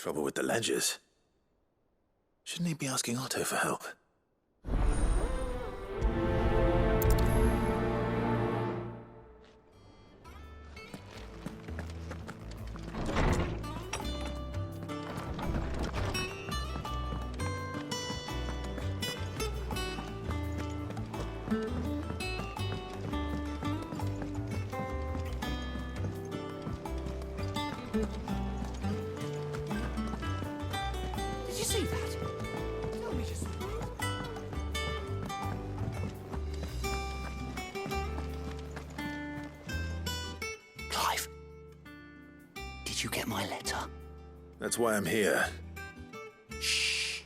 Trouble with the ledgers. Shouldn't he be asking Otto for help? Did you see that? Tell me just... Clive, did you get my letter? That's why I'm here. Shh.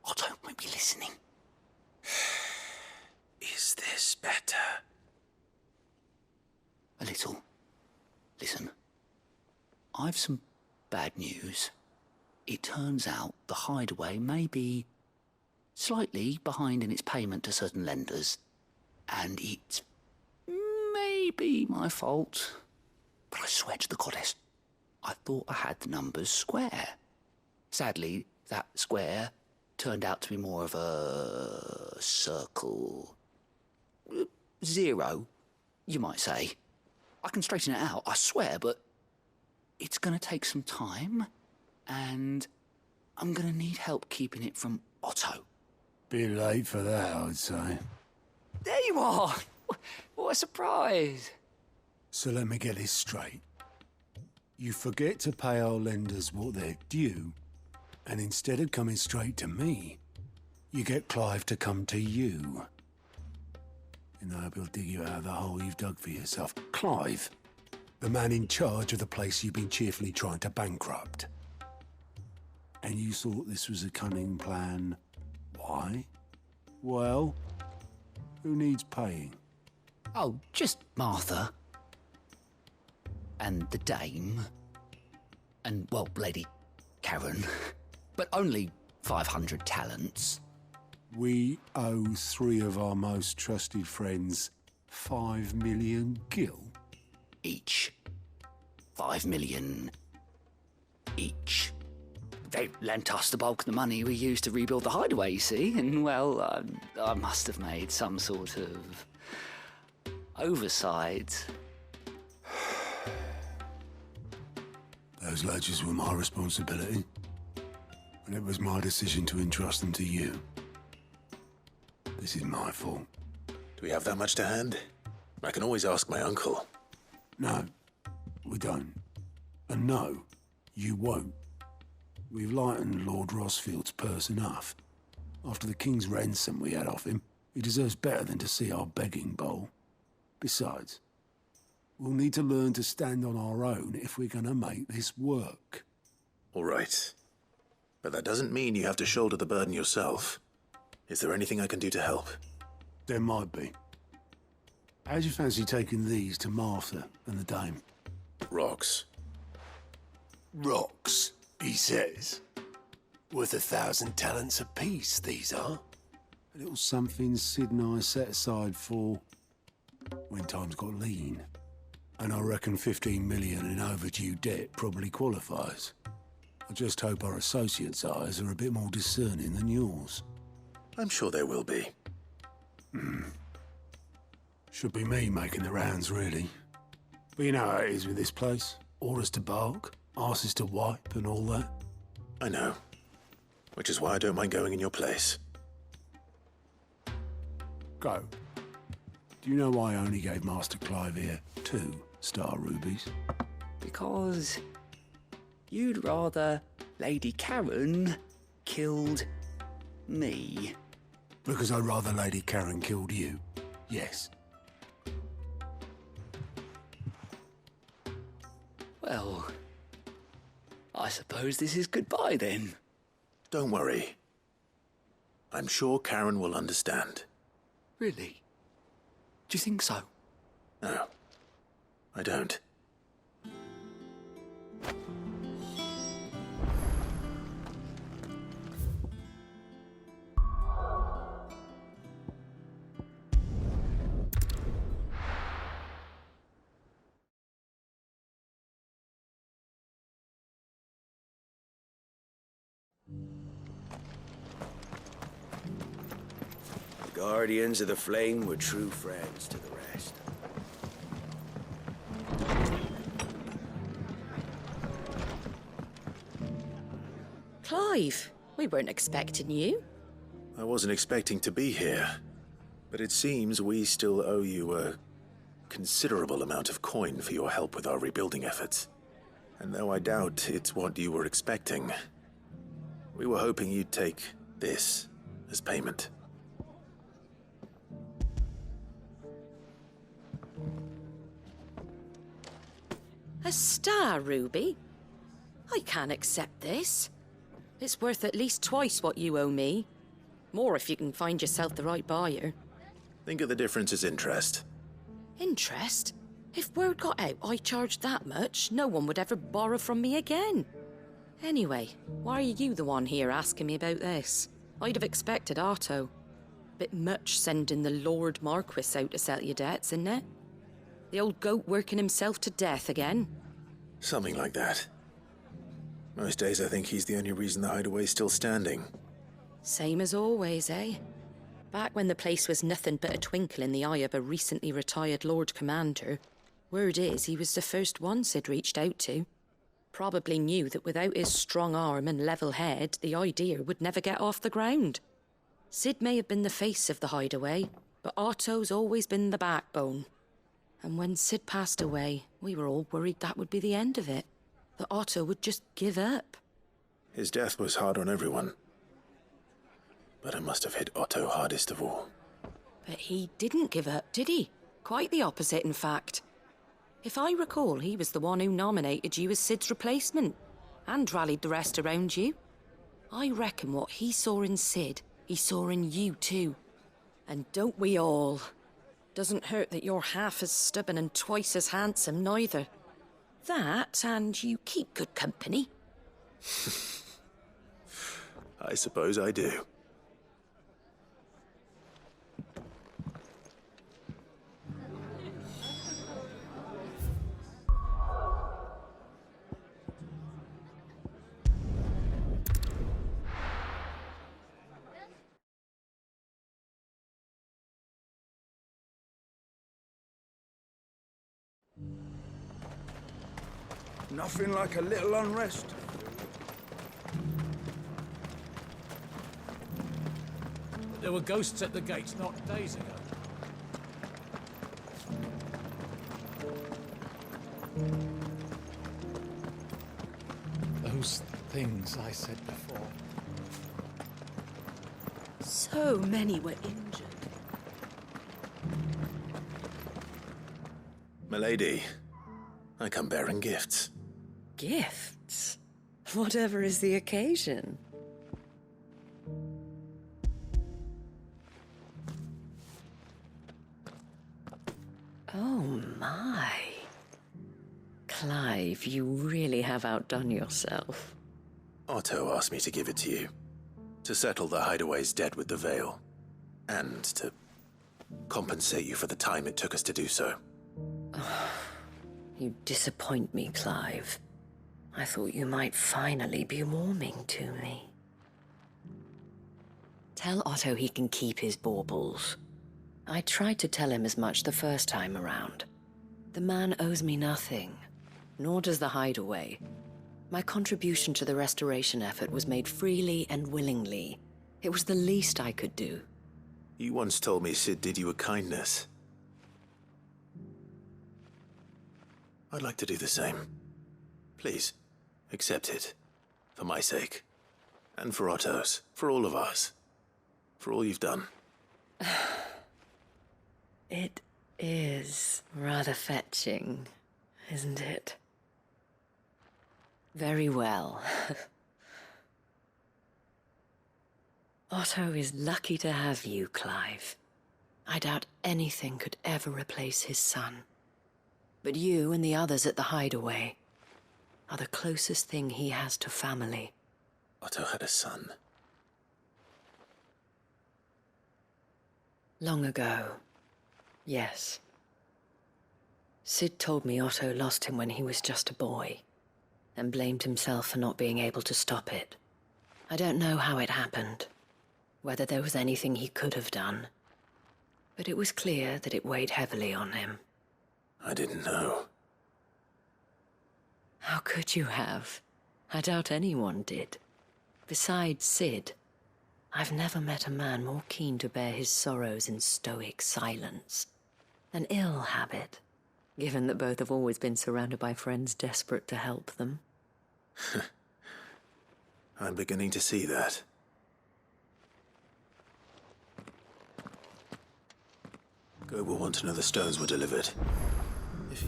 Otto won't be listening. Is this better? A little. Listen, I've some bad news. It turns out the hideaway may be slightly behind in its payment to certain lenders, and it's maybe my fault. But I swear to the goddess, I thought I had the numbers square. Sadly, that square turned out to be more of a circle. 0, you might say. I can straighten it out, I swear, but it's going to take some time, and I'm going to need help keeping it from Otto. Bit late for that, I'd say. There you are! What a surprise! So let me get this straight. You forget to pay our lenders what they're due, and instead of coming straight to me, you get Clive to come to you. And I hope he'll dig you out of the hole you've dug for yourself. Clive, the man in charge of the place you've been cheerfully trying to bankrupt. And you thought this was a cunning plan. Why? Well, who needs paying? Oh, just Martha. And the dame. And, well, Lady Karen. But only 500 talents. We owe 3 of our most trusted friends 5 million gil. Each. 5 million each. They lent us the bulk of the money we used to rebuild the hideaway, you see, and, well, I must have made some sort of oversight. Those ledgers were my responsibility, and it was my decision to entrust them to you. This is my fault. Do we have that much to hand? I can always ask my uncle. No, we don't. And no, you won't. We've lightened Lord Rosfield's purse enough. After the king's ransom we had off him, he deserves better than to see our begging bowl. Besides, we'll need to learn to stand on our own if we're gonna make this work. All right. But that doesn't mean you have to shoulder the burden yourself. Is there anything I can do to help? There might be. How'd you fancy taking these to Martha and the dame? Rocks. Rocks, he says. Worth 1,000 talents apiece, these are. A little something Sid and I set aside for when times got lean. And I reckon 15 million in overdue debt probably qualifies. I just hope our associates' eyes are a bit more discerning than yours. I'm sure there will be. Should be me making the rounds, really. But you know how it is with this place. Orders to bark, arses to wipe, and all that. I know. Which is why I don't mind going in your place. Go. Do you know why I only gave Master Clive here 2 star rubies? Because you'd rather Lady Karen killed me. Because I'd rather Lady Karen killed you. Yes. Well, I suppose this is goodbye then. Don't worry. I'm sure Karen will understand. Really? Do you think so? No, I don't. Guardians of the Flame were true friends to the rest. Clive, we weren't expecting you. I wasn't expecting to be here, but it seems we still owe you a considerable amount of coin for your help with our rebuilding efforts. And though I doubt it's what you were expecting, we were hoping you'd take this as payment. A star ruby? I can't accept this. It's worth at least twice what you owe me. More if you can find yourself the right buyer. Think of the difference as interest. Interest? If word got out I charged that much, no one would ever borrow from me again. Anyway, why are you the one here asking me about this? I'd have expected Otto. Bit much sending the Lord Marquis out to settle your debts, isn't it? The old goat working himself to death again? Something like that. Most days I think he's the only reason the hideaway's still standing. Same as always, eh? Back when the place was nothing but a twinkle in the eye of a recently retired Lord Commander, word is he was the first one Sid reached out to. Probably knew that without his strong arm and level head, the idea would never get off the ground. Sid may have been the face of the hideaway, but Otto's always been the backbone. And when Sid passed away, we were all worried that would be the end of it. That Otto would just give up. His death was hard on everyone. But it must have hit Otto hardest of all. But he didn't give up, did he? Quite the opposite, in fact. If I recall, he was the one who nominated you as Sid's replacement, and rallied the rest around you. I reckon what he saw in Sid, he saw in you too. And don't we all? Doesn't hurt that you're half as stubborn and twice as handsome, neither. That, and you keep good company. I suppose I do. Nothing like a little unrest. There were ghosts at the gates not days ago. Those things I said before. So many were injured. Milady, I come bearing gifts. Gifts? Whatever is the occasion. Oh my. Clive, you really have outdone yourself. Otto asked me to give it to you. To settle the hideaway's debt with the Veil. And to compensate you for the time it took us to do so. You disappoint me, Clive. I thought you might finally be warming to me. Tell Otto he can keep his baubles. I tried to tell him as much the first time around. The man owes me nothing, nor does the hideaway. My contribution to the restoration effort was made freely and willingly. It was the least I could do. You once told me Sid did you a kindness. I'd like to do the same. Please, accept it. For my sake. And for Otto's. For all of us. For all you've done. It is rather fetching, isn't it? Very well. Otto is lucky to have you, Clive. I doubt anything could ever replace his son. But you and the others at the hideaway are the closest thing he has to family. Otto had a son. Long ago, yes. Sid told me Otto lost him when he was just a boy, and blamed himself for not being able to stop it. I don't know how it happened, whether there was anything he could have done. But it was clear that it weighed heavily on him. I didn't know. How could you have? I doubt anyone did. Besides Sid, I've never met a man more keen to bear his sorrows in stoic silence. An ill habit, given that both have always been surrounded by friends desperate to help them. I'm beginning to see that. Go will want to know the stones were delivered. If you...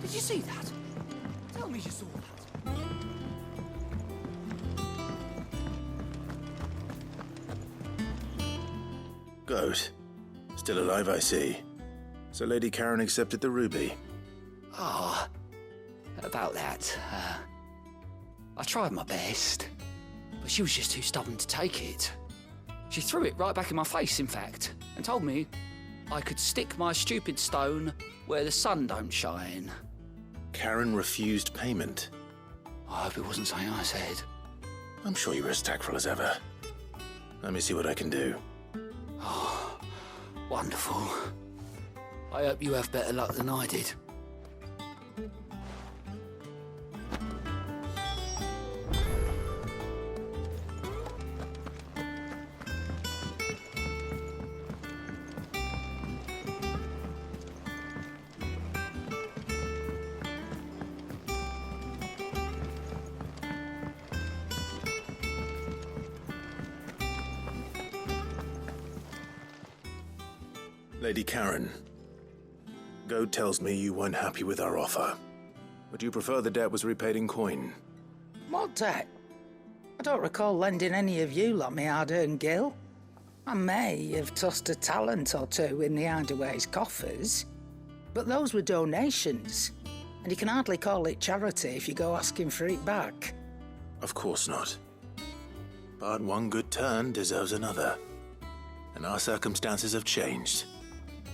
Did you see that? Tell me you saw that. Goat. Still alive, I see. So Lady Karen accepted the ruby. Ah, about that. I tried my best, but she was just too stubborn to take it. She threw it right back in my face, in fact, and told me I could stick my stupid stone where the sun don't shine. Karen refused payment. I hope it wasn't something I said. I'm sure you were as tactful as ever. Let me see what I can do. Oh, wonderful. I hope you have better luck than I did. Lady Karen, Goat tells me you weren't happy with our offer. Would you prefer the debt was repaid in coin? What debt? I don't recall lending any of you like me hard-earned gil. I may have tossed a talent or two in the Hideaway's coffers, but those were donations, and you can hardly call it charity if you go asking for it back. Of course not. But one good turn deserves another. And our circumstances have changed.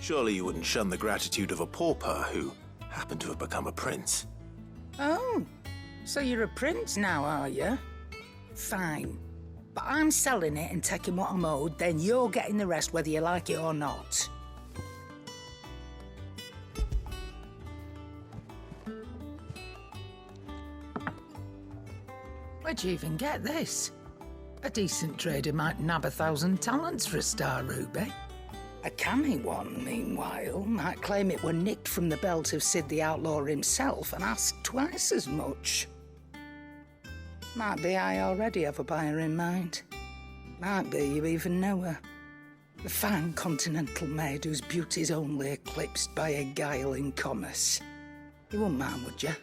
Surely you wouldn't shun the gratitude of a pauper who happened to have become a prince. Oh, so you're a prince now, are you? Fine. But I'm selling it and taking what I'm owed, then you're getting the rest whether you like it or not. Where'd you even get this? A decent trader might nab 1,000 talents for a star ruby. A canny one, meanwhile, might claim it were nicked from the belt of Sid the Outlaw himself and ask twice as much. Might be I already have a buyer in mind. Might be you even know her. The fine continental maid whose beauty's only eclipsed by a guile in commerce. You wouldn't mind, would you?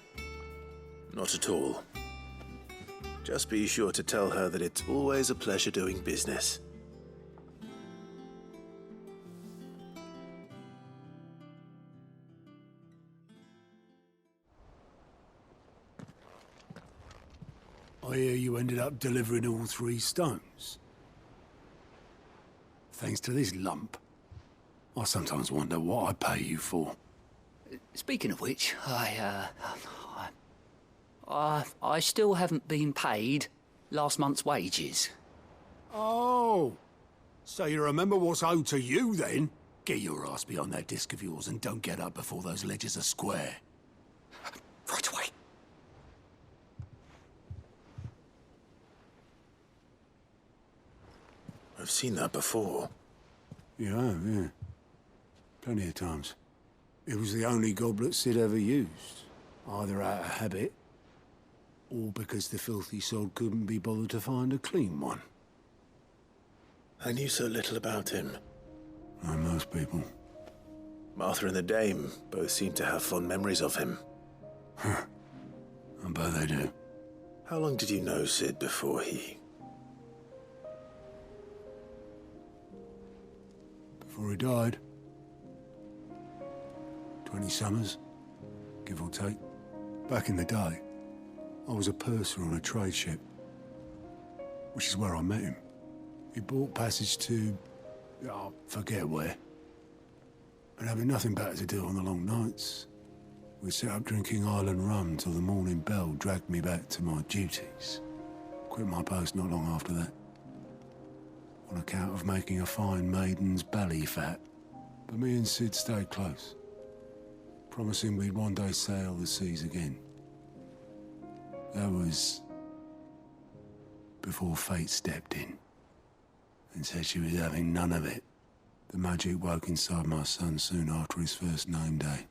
Not at all. Just be sure to tell her that it's always a pleasure doing business. I hear you ended up delivering all 3 stones. Thanks to this lump. I sometimes wonder what I pay you for. Speaking of which, I still haven't been paid last month's wages. Oh, so you remember what's owed to you then? Get your ass behind that disc of yours and don't get up before those ledgers are square. Right away. I've seen that before. Yeah. Plenty of times. It was the only goblet Sid ever used. Either out of habit, or because the filthy sod couldn't be bothered to find a clean one. I knew so little about him. Like most people. Martha and the Dame both seem to have fond memories of him. I bet they do. How long did you know Sid before he... Before he died. 20 summers, give or take. Back in the day, I was a purser on a trade ship. which is where I met him. He bought passage to... I forget where. And having nothing better to do on the long nights, we sat up drinking island rum till the morning bell dragged me back to my duties. Quit my post not long after that, on account of making a fine maiden's belly fat. But me and Sid stayed close, promising we'd one day sail the seas again. That was before fate stepped in and said she was having none of it. The magic woke inside my son soon after his first name day,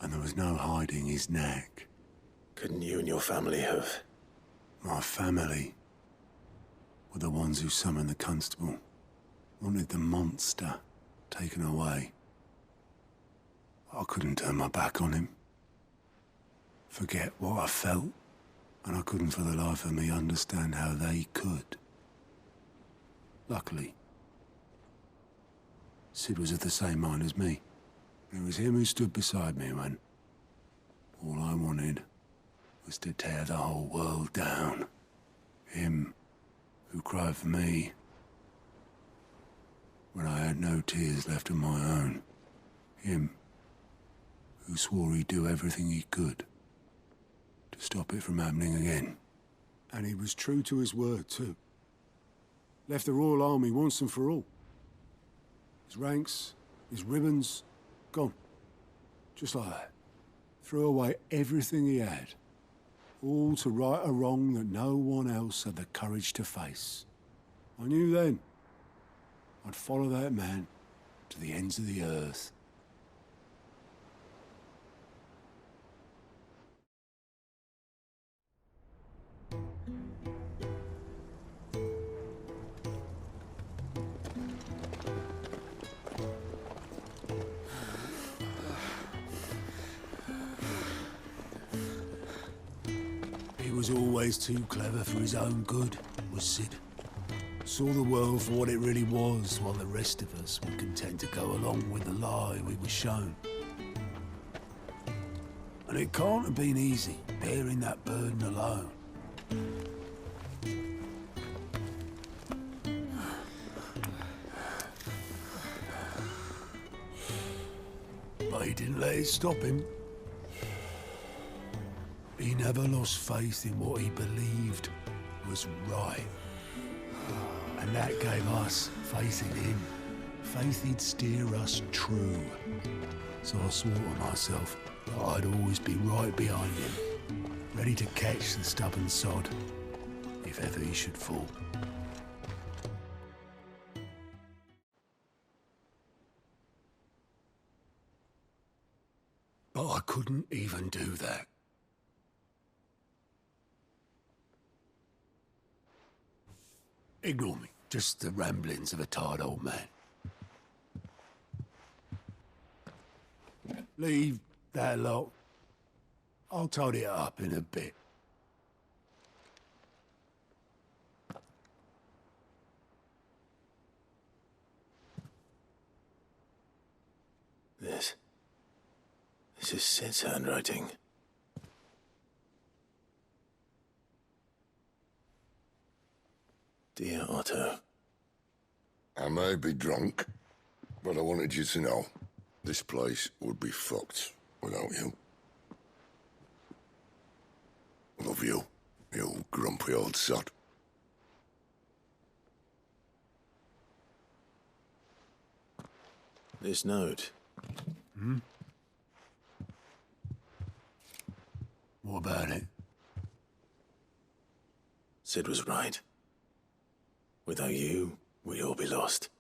and there was no hiding his knack. Couldn't you and your family have? My family were the ones who summoned the constable, wanted the monster taken away. I couldn't turn my back on him, forget what I felt, and I couldn't for the life of me understand how they could. Luckily, Sid was of the same mind as me. It was him who stood beside me when all I wanted was to tear the whole world down. Him who cried for me when I had no tears left of my own. Him who swore he'd do everything he could to stop it from happening again. And he was true to his word, too. Left the Royal Army once and for all. His ranks, his ribbons, gone. Just like that. Threw away everything he had. All to right a wrong that no one else had the courage to face. I knew then I'd follow that man to the ends of the earth. He was always too clever for his own good, was Sid. Saw the world for what it really was, while the rest of us were content to go along with the lie we were shown. And it can't have been easy, bearing that burden alone. But he didn't let it stop him. He never lost faith in what he believed was right. And that gave us faith in him. Faith he'd steer us true. So I swore to myself that I'd always be right behind him, ready to catch the stubborn sod, if ever he should fall. But I couldn't even do that. Ignore me. Just the ramblings of a tired old man. Leave that lot. I'll tidy it up in a bit. This is Sid's handwriting. Dear Otto. I may be drunk, but I wanted you to know this place would be fucked without you. Love you, you grumpy old sod. This note. What about it? Sid was right. Without you, we'd all be lost.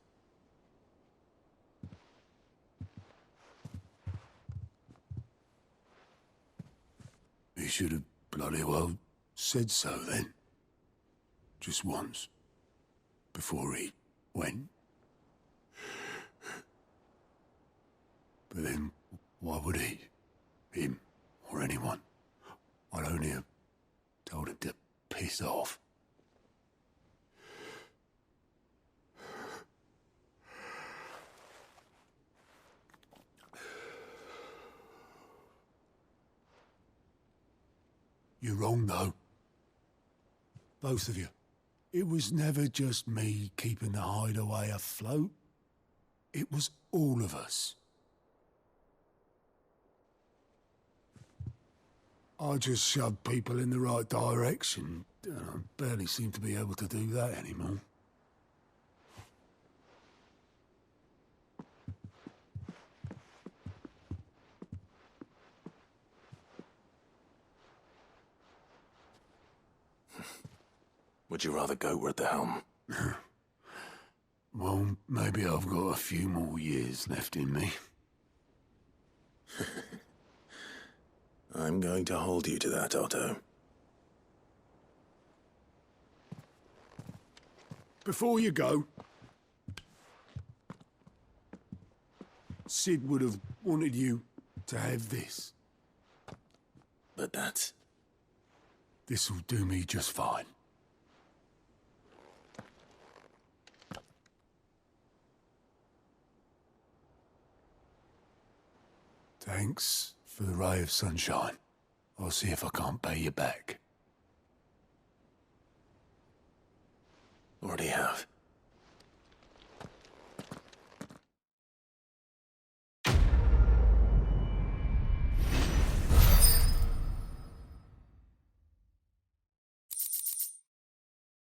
He should have bloody well said so then. Just once. Before he went. But then, why would he? Him, or anyone? I'd only have told him to piss off. You're wrong, though. Both of you. It was never just me keeping the hideaway afloat. It was all of us. I just shoved people in the right direction. I barely seem to be able to do that anymore. Would you rather go at the helm? Well, maybe I've got a few more years left in me. I'm going to hold you to that, Otto. Before you go, Sid would have wanted you to have this. But that's... This'll do me just fine. Thanks for the ray of sunshine. I'll see if I can't pay you back. Already have.